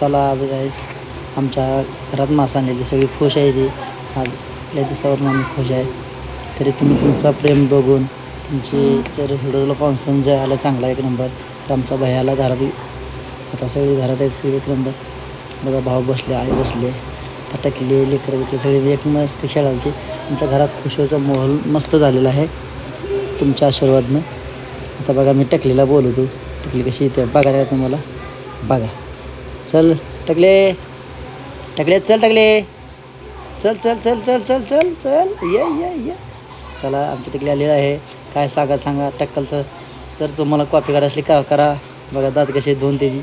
चला आज गाईस आमच्या घरात मासा आणलेली सगळी खुश आहे ती आज लय दिवसावरून आम्ही खुश आहे. तरी तुम्ही तुमचा प्रेम बघून तुमची जर व्हिडिओला कॉन्सर्न जे आलं चांगला एक नंबर तर आमचा भैयाला घरात आता सगळी घरात आहेत सगळी एक नंबर. बघा भाऊ बसले आई बसले सटकले लेकरं बिकले सगळे एक मस्त खेळायचे. आमच्या घरात खुशीचा माहोल मस्त झालेला आहे तुमच्या आशीर्वादनं. आता बघा मी टकलीला बोलवतो टकली कशी येते बघा काय तुम्हाला बघा. चल टकले टकले चल टकले चल चल चल चल चल चल चल ये ये ये चला आमची टकली आलेली आहे. काय सांगा टक्कलचं जर तुम्हाला कॉपी काढायची असली का करा. बघा दात कसे दोन त्याची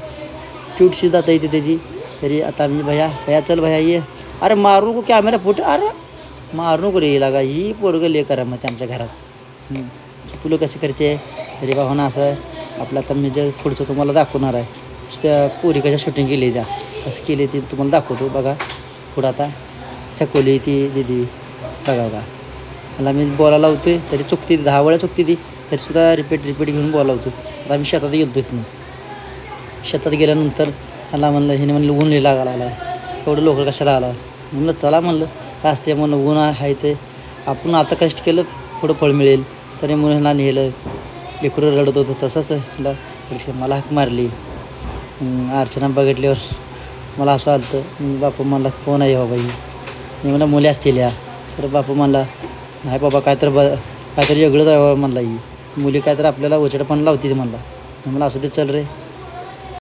क्यूटशी दात येते त्याची. तरी आता मी भैया चल भैया ये अरे मारू नको कॅमेरा फुट अरे मारू नको रे लागा ही पोरगं ले करा मग आमच्या घरात फुलं कशी करते. तरी भावना असं आपलं आता मी जे पुढचं तुम्हाला दाखवणार आहे त्या पोरी कशा शूटिंग केली त्या कसं केली ती तुम्हाला दाखवतो. बघा पुढं आता चकोली ती दिदी बघा बघा मला मी बोलायला लावतो आहे तरी चुकते 10 वेळा चुकते ती तरीसुद्धा रिपीट घेऊन बोलावतो. आता आम्ही शेतात गेलो इथून शेतात गेल्यानंतर ह्याला म्हणलं हिने म्हणलं ऊन लिहिला लागला एवढं लोक कशाला आला म्हणलं चला म्हणलं काय असते म्हणलं ऊन आहे ते आपण आता कष्ट केलं थोडं फळ मिळेल. तरी म्हणून ह्याला नेलं लेकरं रडत होतं तसंच ह्याला मला हाक मारली. अर्चना बघितल्यावर मला असं आलं तर बापू म्हणला कोण आहे बाबा ही मी म्हणलं मुली असतील या तर बापू म्हणला नाही बाबा काहीतरी वेगळंच आहे म्हणला ही मुली काय तर आपल्याला उचडपण लावते म्हणला. मला असू दे चल रे